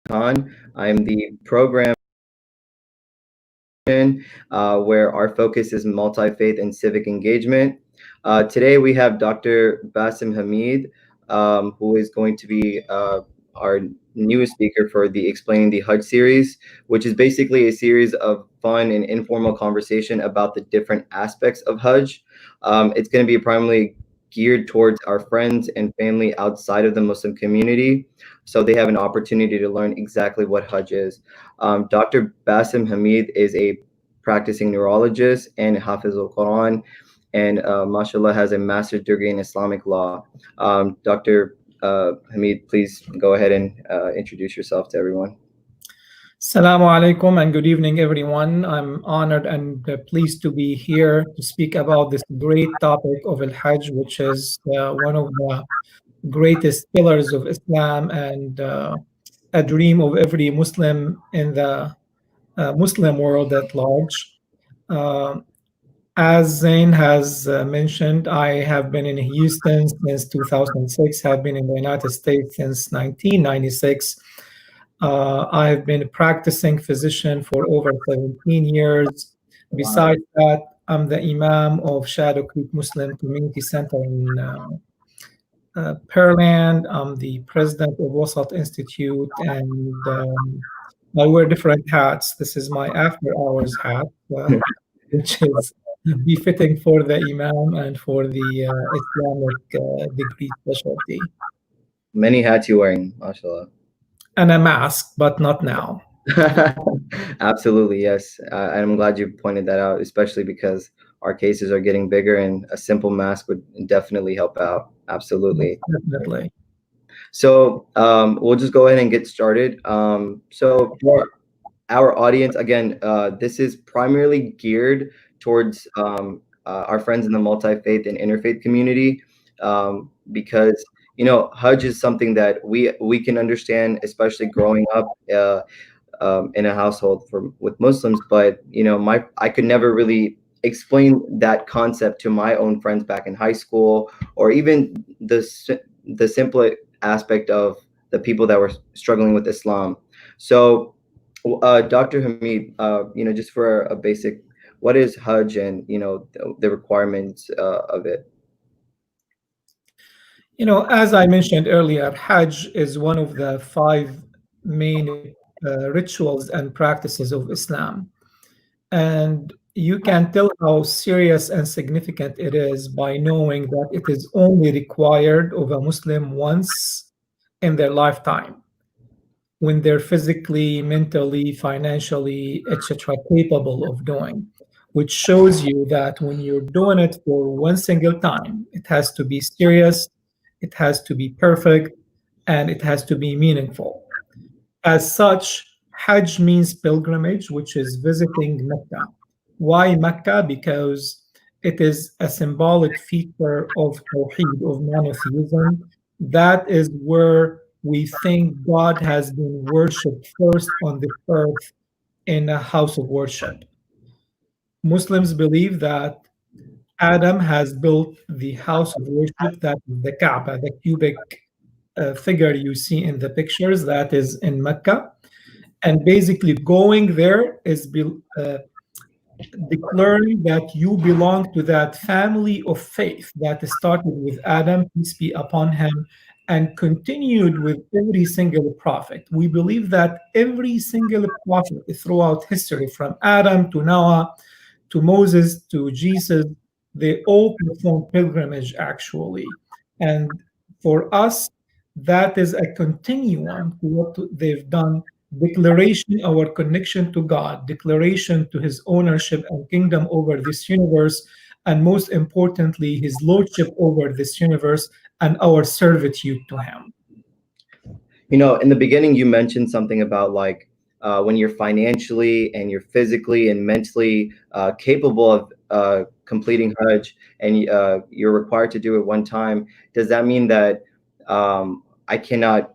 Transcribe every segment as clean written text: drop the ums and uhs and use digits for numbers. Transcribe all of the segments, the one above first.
Khan. I'm the program where our focus is multi-faith and civic engagement. Today we have Dr. Basem Hamid, who is going to be our newest speaker for the Explaining the Hajj series, which is basically a series of fun and informal conversation about the different aspects of Hajj. It's going to be primarily geared towards our friends and family outside of the Muslim community, so they have an opportunity to learn exactly what Hajj is. Dr. Basem Hamid is a practicing neurologist and Hafiz al-Quran, and mashallah has a master's degree in Islamic law. Dr. Hamid, please go ahead and introduce yourself to everyone. Assalamu alaikum and good evening, everyone. I'm honored and pleased to be here to speak about this great topic of Al-Hajj, which is one of the greatest pillars of Islam and a dream of every Muslim in the Muslim world at large. As Zain has mentioned, I have been in Houston since 2006, have been in the United States since 1996. I have been a practicing physician for over 17 years. Besides that, I'm the Imam of Shadow Creek Muslim Community Center in Pearland. I'm the president of Wasat Institute, and I wear different hats. This is my after hours hat, which is befitting for the Imam and for the Islamic degree specialty. Many hats you're wearing, mashallah. And a mask, but not now. Absolutely, yes. I'm glad you pointed that out, especially because our cases are getting bigger and a simple mask would definitely help out. Absolutely. Definitely. So we'll just go ahead and get started. So for our audience, again, this is primarily geared towards our friends in the multi-faith and interfaith community, because Hajj is something that we can understand, especially growing up in a household with Muslims. But I could never really explain that concept to my own friends back in high school, or even the simple aspect of the people that were struggling with Islam. So, Dr. Hamid, just for a basic, what is Hajj and the requirements of it? As I mentioned earlier, Hajj is one of the 5 main rituals and practices of Islam. And you can tell how serious and significant it is by knowing that it is only required of a Muslim once in their lifetime, when they're physically, mentally, financially, etc., capable of doing, which shows you that when you're doing it for one single time, it has to be serious, it has to be perfect, and it has to be meaningful. As such, Hajj means pilgrimage, which is visiting Mecca. Why Mecca? Because it is a symbolic feature of Tawheed, of monotheism. That is where we think God has been worshipped first on this earth in a house of worship. Muslims believe that Adam has built the house of worship, that is the Kaaba, the cubic figure you see in the pictures, that is in Mecca. And basically going there is declaring that you belong to that family of faith that started with Adam, peace be upon him, and continued with every single prophet. We believe that every single prophet throughout history, from Adam to Noah to Moses to Jesus, they all perform pilgrimage actually. And for us, that is a continuum to what they've done. Declaration, our connection to God, declaration to his ownership and kingdom over this universe, and most importantly, his lordship over this universe and our servitude to him. In the beginning, you mentioned something about when you're financially and you're physically and mentally capable of completing Hajj, and you're required to do it one time. Does that mean that I cannot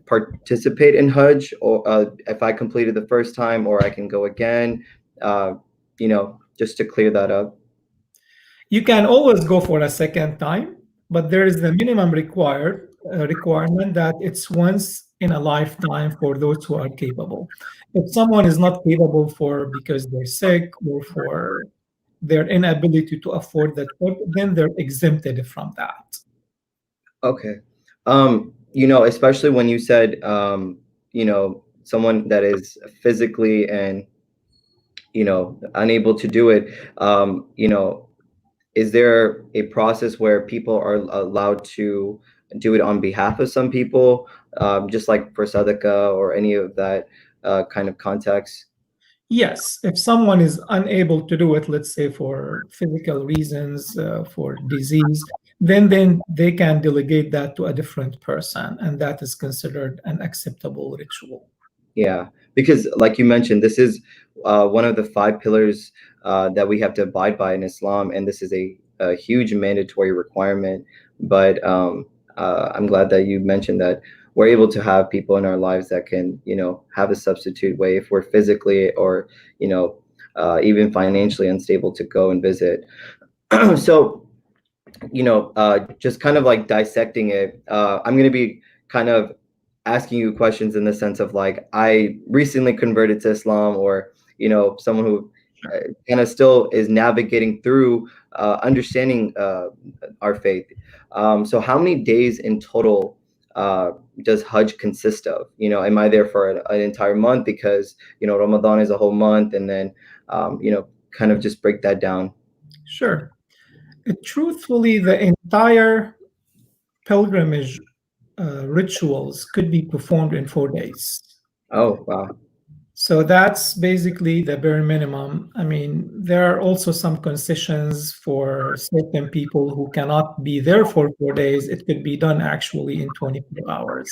participate in Hajj, or if I completed the first time, or I can go again? Just to clear that up. You can always go for a second time, but there is the minimum requirement that it's once in a lifetime for those who are capable. If someone is not capable for because they're sick or for their inability to afford that trip, then they're exempted from that. Okay. Especially when you said, someone that is physically and, unable to do it, is there a process where people are allowed to do it on behalf of some people, just like for sadaqah or any of that kind of context? Yes, if someone is unable to do it, let's say for physical reasons, for disease, then they can delegate that to a different person, and that is considered an acceptable ritual. Yeah, because like you mentioned, this is one of the five pillars that we have to abide by in Islam, and this is a huge mandatory requirement. But I'm glad that you mentioned that we're able to have people in our lives that can, have a substitute way if we're physically or, even financially unstable to go and visit. So just kind of like dissecting it, I'm going to be kind of asking you questions in the sense of like, I recently converted to Islam, or, someone who Sure. kind of still is navigating through understanding our faith. So how many days in total does Hajj consist of? Am I there for an entire month because, Ramadan is a whole month, and then, kind of just break that down. Sure. Truthfully, the entire pilgrimage rituals could be performed in 4 days. Oh, wow. So that's basically the bare minimum. I mean, there are also some concessions for certain people who cannot be there for 4 days. It could be done actually in 24 hours.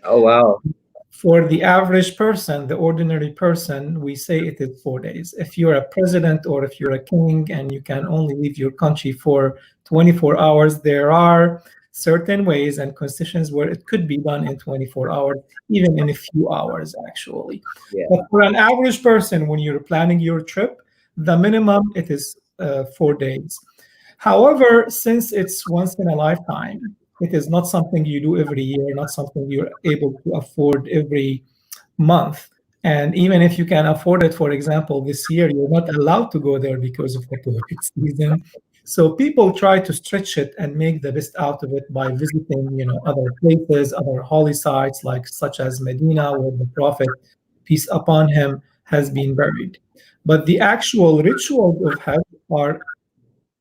Oh, wow. For the average person, the ordinary person, we say it is 4 days. If you're a president or if you're a king and you can only leave your country for 24 hours, there are certain ways and concessions where it could be done in 24 hours, even in a few hours, actually. Yeah. But for an average person, when you're planning your trip, the minimum it is 4 days. However, since it's once in a lifetime, it is not something you do every year, not something you're able to afford every month. And even if you can afford it, for example, this year, you're not allowed to go there because of the COVID season. So people try to stretch it and make the best out of it by visiting, other places, other holy sites, like such as Medina, where the Prophet, peace upon him, has been buried. But the actual rituals of Hajj are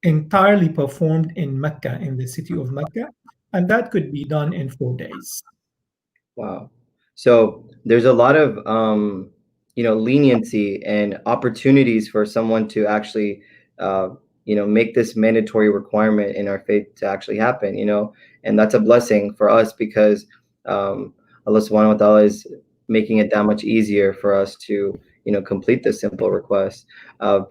entirely performed in Mecca, in the city of Mecca, and that could be done in 4 days. Wow. So there's a lot of leniency and opportunities for someone to actually uh, make this mandatory requirement in our faith to actually happen, and that's a blessing for us because Allah subhanahu wa ta'ala is making it that much easier for us to complete this simple request of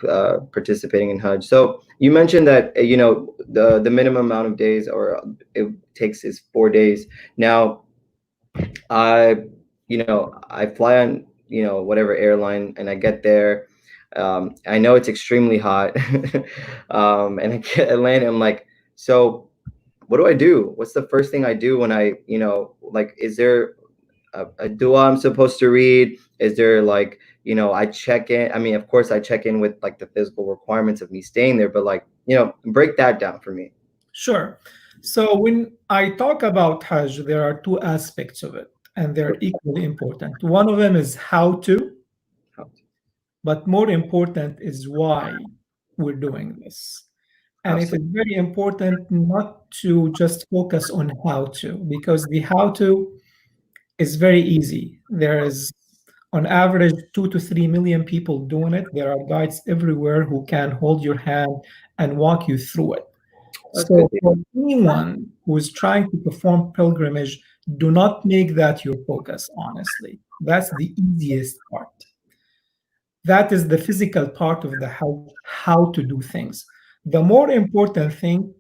participating in Hajj. So you mentioned that the minimum amount of days or it takes is 4 days. Now I, I fly on, whatever airline, and I get there. I know it's extremely hot, and I land. I'm like, so what do I do? What's the first thing I do when I, like, is there a dua I'm supposed to read? Is there like, I check in? I mean, of course, I check in with like the physical requirements of me staying there, but like, break that down for me. Sure. So when I talk about Hajj, there are two aspects of it, and they're equally important. One of them is how to, but more important is why we're doing this. And it is Absolutely. very important not to just focus on how to, because the how to is very easy. There is, on average, 2 to 3 million people doing it. There are guides everywhere who can hold your hand and walk you through it. That's good. So, for anyone who is trying to perform pilgrimage, do not make that your focus, honestly. That's the easiest part. That is the physical part of the how to do things. The more important thing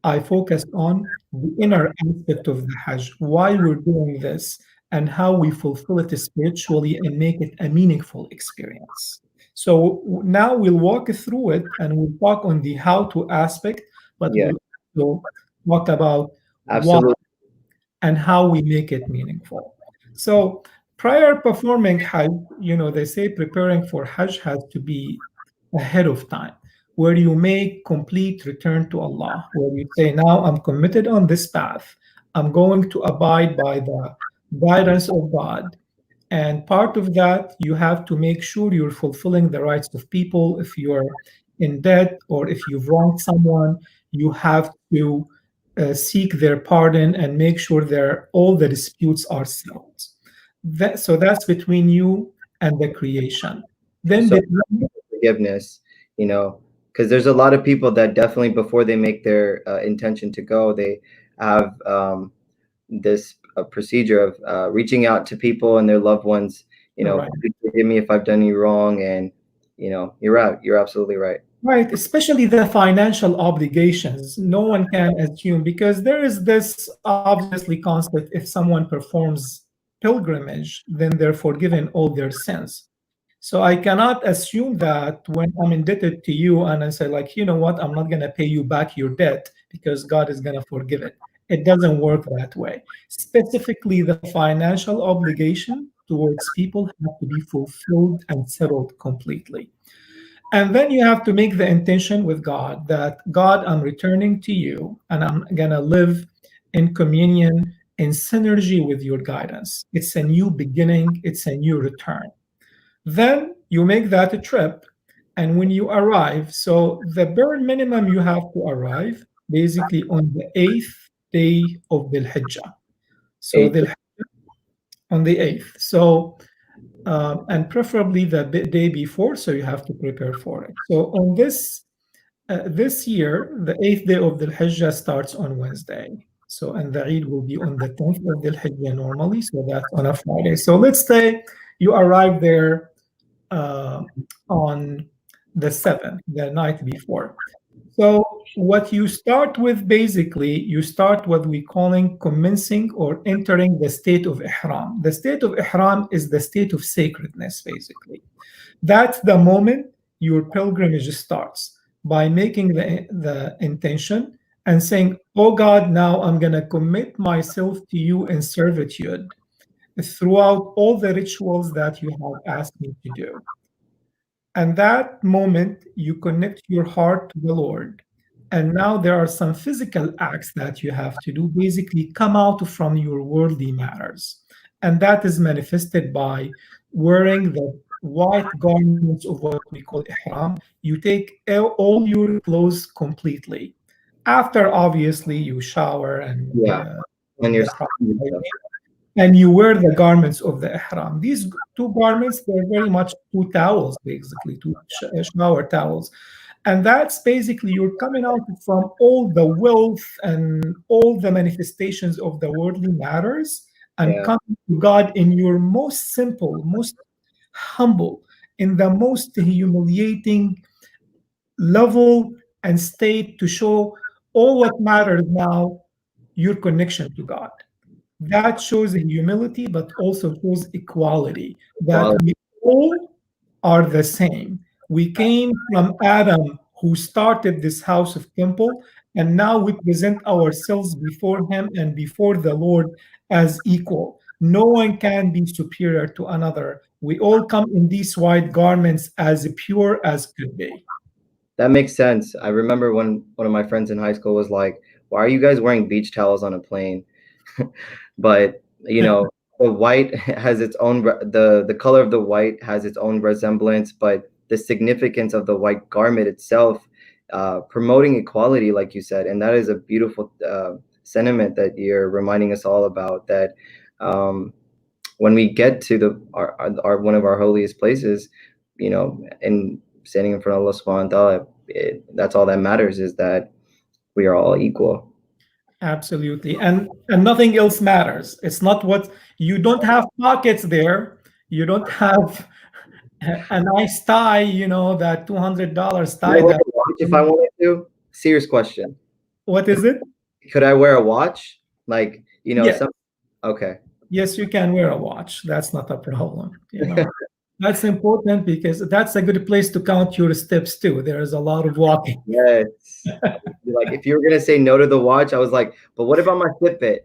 I focused on the inner aspect of the Hajj, why we're doing this, and how we fulfill it spiritually and make it a meaningful experience. So now we'll walk through it and we'll talk on the how to aspect, but Yeah, we'll also talk about why absolutely. and how we make it meaningful. So prior performing Hajj, they say preparing for Hajj has to be ahead of time, where you make complete return to Allah, where you say, now I'm committed on this path. I'm going to abide by the guidance of God. And part of that, you have to make sure you're fulfilling the rights of people. If you're in debt or if you've wronged someone, you have to seek their pardon and make sure all the disputes are settled. So that's between you and the creation. Then So between forgiveness, you know, because there's a lot of people that definitely before they make their intention to go, they have this procedure of reaching out to people and their loved ones. right. Please forgive me if I've done you wrong, and you're right. You're absolutely right. Right, especially the financial obligations. No one can assume because there is this obviously concept if someone performs pilgrimage, then they're forgiven all their sins. So I cannot assume that when I'm indebted to you and I say, like, you know what, I'm not going to pay you back your debt because God is going to forgive it. It doesn't work that way. Specifically, the financial obligation towards people have to be fulfilled and settled completely. And then you have to make the intention with God that God, I'm returning to you and I'm going to live in communion, in synergy with your guidance. It's a new beginning, it's a new return. Then you make that a trip. And when you arrive, so the bare minimum you have to arrive basically on the eighth day of the Hijjah. So Eight. the on the eighth. So and preferably the day before, so you have to prepare for it. So on this year, the eighth day of the Hijjah starts on Wednesday. So and the Eid will be on the 10th of the Hijjah normally, so that's on a Friday. So let's say you arrive there uh, on the 7th, the night before. So what you start with basically, you start what we calling commencing or entering the state of ihram. The state of ihram is the state of sacredness, basically. That's the moment your pilgrimage starts by making the intention and saying, oh God, now I'm going to commit myself to you in servitude throughout all the rituals that you have asked me to do. And that moment, you connect your heart to the Lord. And now there are some physical acts that you have to do, basically come out from your worldly matters. And that is manifested by wearing the white garments of what we call ihram. You take all your clothes completely. After, obviously, you shower and Yeah, and the your proper and you wear the garments of the ihram. These two garments, they're very much two towels, basically, two shower towels. And that's basically you're coming out from all the wealth and all the manifestations of the worldly matters and yeah, coming to God in your most simple, most humble, in the most humiliating level and state to show all what matters now, your connection to God. That shows humility, but also shows equality, that quality. we all are the same. We came from Adam, who started this house of temple, and now we present ourselves before him and before the Lord as equal. No one can be superior to another. We all come in these white garments as pure as could be. That makes sense. I remember when one of my friends in high school was like, "Why are you guys wearing beach towels on a plane?" But the white has its own the color of the white has its own resemblance, but the significance of the white garment itself, promoting equality, like you said, and that is a beautiful sentiment that you're reminding us all about. That when we get to our one of our holiest places, and standing in front of Allah Subhanahu wa Taala, that's all that matters, is that we are all equal. Absolutely. And nothing else matters. It's not what you don't have pockets there. You don't have a nice tie, that $200 Could I tie wear that a watch if I wanted to? Serious question. what is it? Could I wear a watch? Like, Yeah. some okay. Yes, you can wear a watch. That's not a problem. That's important because that's a good place to count your steps too. There is a lot of walking. Yes. Like if you were gonna say no to the watch, I was like, but what about my Fitbit?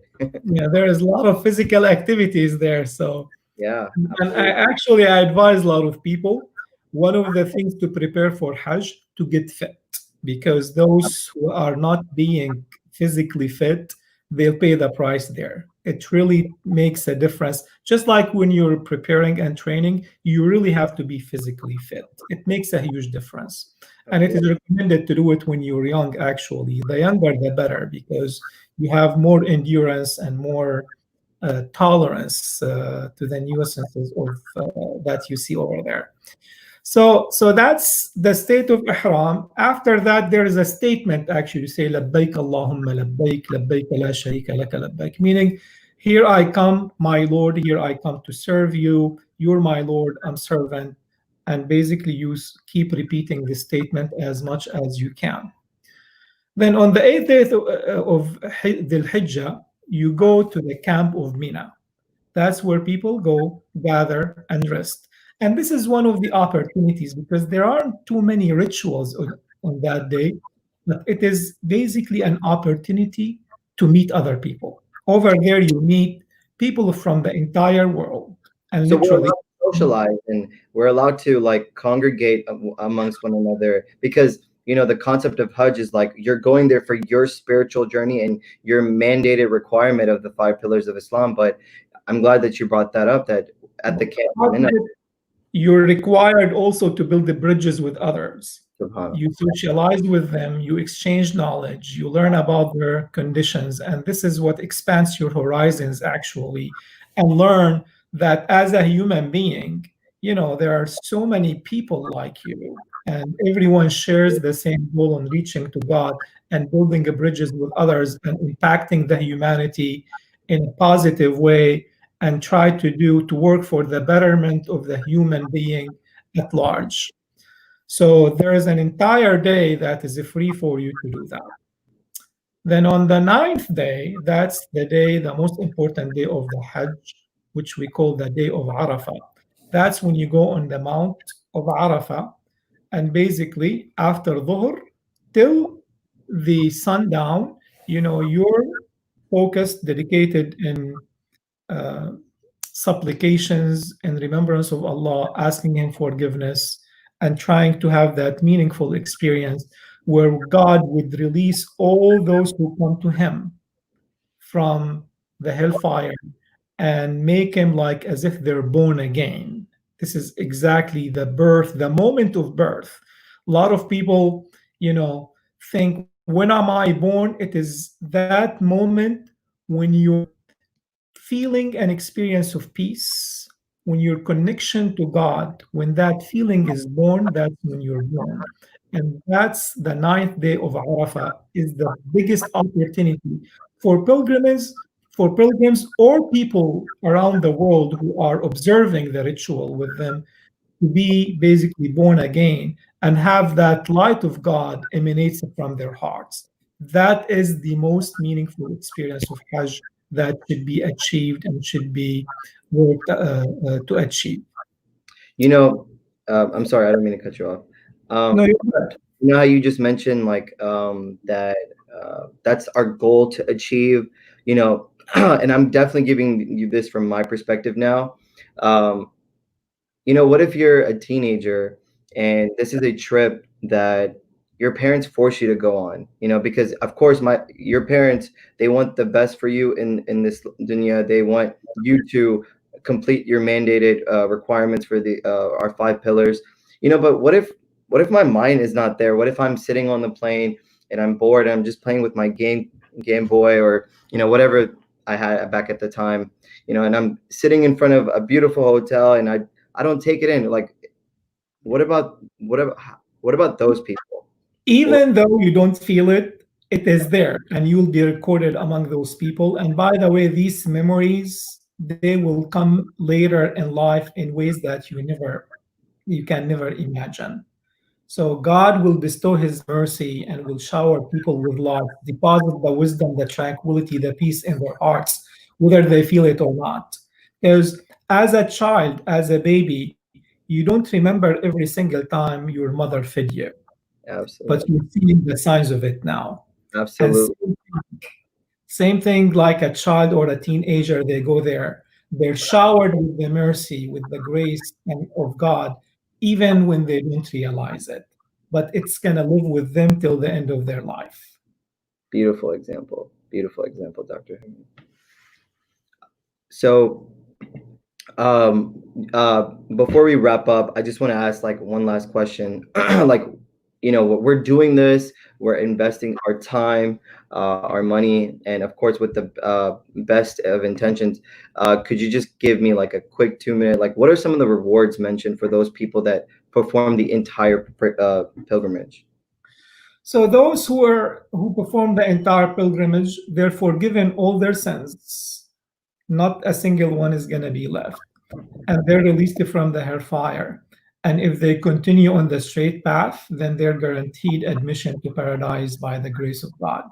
Yeah, there is a lot of physical activities there. So, Yeah, and absolutely. I advise a lot of people. One of the things to prepare for Hajj to get fit, because those who are not being physically fit, they'll pay the price there. It really makes a difference. Just like when you're preparing and training, you really have to be physically fit. It makes a huge difference. And it is Absolutely. recommended to do it when you're young, actually. The younger, the better, because you have more endurance and more tolerance to the nuisances of that you see over there. So that's the state of ihram. After that, there is a statement actually you say labbaik Allahumma labbaik la sharika laka labbaik, meaning here I come, my Lord, here I come to serve you. You're my Lord, I'm servant. And basically, you keep repeating this statement as much as you can. Then on the eighth day of Dhul Hijjah, you go to the camp of Mina. That's where people go, gather, and rest. And this is one of the opportunities because there aren't too many rituals on that day, but it is basically an opportunity to meet other people. Over there, you meet people from the entire world, and So we're allowed literally, to socialize and we're allowed to like congregate amongst one another because the concept of Hajj is like you're going there for your spiritual journey and your mandated requirement of the five pillars of Islam. But I'm glad that you brought that up. That at the camp, you're required also to build the bridges with others. Subhanallah. You socialize with them, you exchange knowledge, you learn about their conditions, and this is what expands your horizons actually. And learn that as a human being, there are so many people like you, and everyone shares the same goal on reaching to God and building bridges with others and impacting the humanity in a positive way and try to work for the betterment of the human being at large. So there is an entire day that is free for you to do that. Then on the ninth day, that's the day, the most important day of the Hajj, which we call the day of Arafah. That's when you go on the Mount of Arafah, and basically after Dhuhr till the sundown, you're focused, dedicated in uh, supplications and remembrance of Allah, asking Him forgiveness, and trying to have that meaningful experience where God would release all those who come to Him from the hellfire and make Him like as if they're born again. This is exactly the birth, the moment of birth. A lot of people, think, when am I born? It is that moment when you're feeling an experience of peace, when your connection to God, when that feeling is born, that's when you're born. And that's the ninth day of Arafah is the biggest opportunity for pilgrims or people around the world who are observing the ritual with them to be basically born again and have that light of God emanates from their hearts. That is the most meaningful experience of Hajj that should be achieved and should be worked to achieve. You know, I'm sorry, I don't mean to cut you off. No, Um, you're good. you know how you just mentioned like that that's our goal to achieve, and I'm definitely giving you this from my perspective now. Um, what if you're a teenager and this is a trip that your parents force you to go on? Because of course your parents, they want the best for you in this dunya. They want you to complete your mandated requirements for the our five pillars. But what if my mind is not there? What if I'm sitting on the plane and I'm bored and I'm just playing with my Game Boy or whatever I had back at the time, and I'm sitting in front of a beautiful hotel and I don't take it in. Like, what about those people? Or Even though you don't feel it, it is there and you'll be recorded among those people. And by the way, these memories, they will come later in life in ways that you can never imagine. So God will bestow His mercy and will shower people with love, deposit the wisdom, the tranquility, the peace in their hearts, whether they feel it or not. Because as a child, as a baby, you don't remember every single time your mother fed you, but Absolutely. you're seeing the signs of it now. And Absolutely. same thing like a child or a teenager, they go there. They're showered with the mercy, with the grace of God, even when they don't realize it. But it's going to live with them till the end of their life. Beautiful example. Beautiful example, Dr. Hamid. So, um, before we wrap up, I just want to ask like one last question. Like, we're doing this, we're investing our time, our money, and of course, with the best of intentions. Could you just give me like a quick 2 minute, like, what are some of the rewards mentioned for those people that perform the entire pilgrimage? So those who perform the entire pilgrimage, they're forgiven all their sins. Not a single one is going to be left. And they're released from the hellfire. And if they continue on the straight path, then they're guaranteed admission to paradise by the grace of God.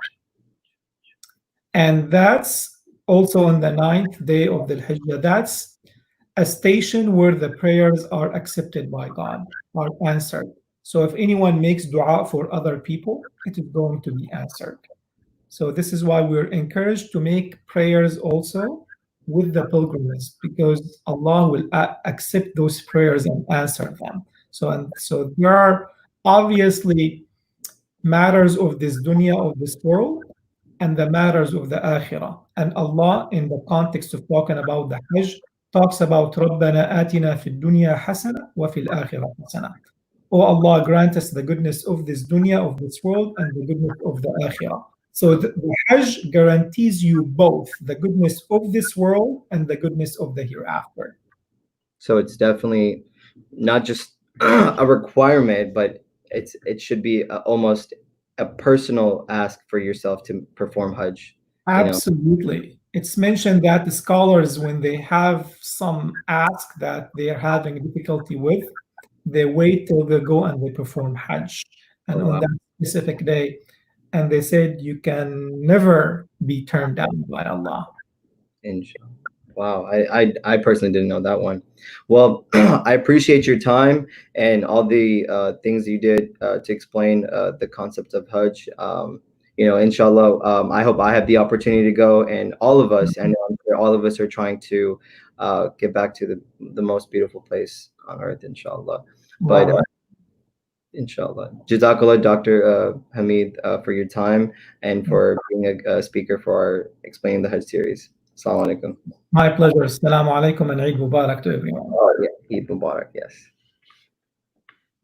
And that's also on the ninth day of the Hijjah. That's a station where the prayers are accepted by God, are answered. So if anyone makes dua for other people, it is going to be answered. So this is why we're encouraged to make prayers also with the pilgrimage, because Allah will accept those prayers and answer them. So there are obviously matters of this dunya, of this world, and the matters of the akhirah. And Allah, in the context of talking about the Hajj, talks about رَبَّنَا آتِنَا فِي الدُّنْيَا حَسَنَةً وَفِي الْآخِرَةِ حَسَنَةً. Oh Allah, grant us the goodness of this dunya, of this world, and the goodness of the akhirah. So the Hajj guarantees you both the goodness of this world and the goodness of the hereafter. So it's definitely not just a requirement, but it should be almost a personal ask for yourself to perform Hajj. You know, Absolutely. It's mentioned that the scholars, when they have some ask that they are having difficulty with, they wait till they go and they perform Hajj. And oh on wow, that specific day, and they said you can never be turned down by Allah. inshallah. Wow, I personally didn't know that one. Well, I appreciate your time and all the things you did to explain the concept of Hajj. Inshallah, I hope I have the opportunity to go, and all of us, I know all of us are trying to get back to the most beautiful place on earth, inshallah. But Wow. inshallah, Jazakallah, Dr. Hamid, for your time and for being a speaker for our Explaining the Hajj series. Assalamu alaikum. My pleasure. Assalamu alaikum and Eid Mubarak to everyone. Oh, yeah. Eid Mubarak. Yes.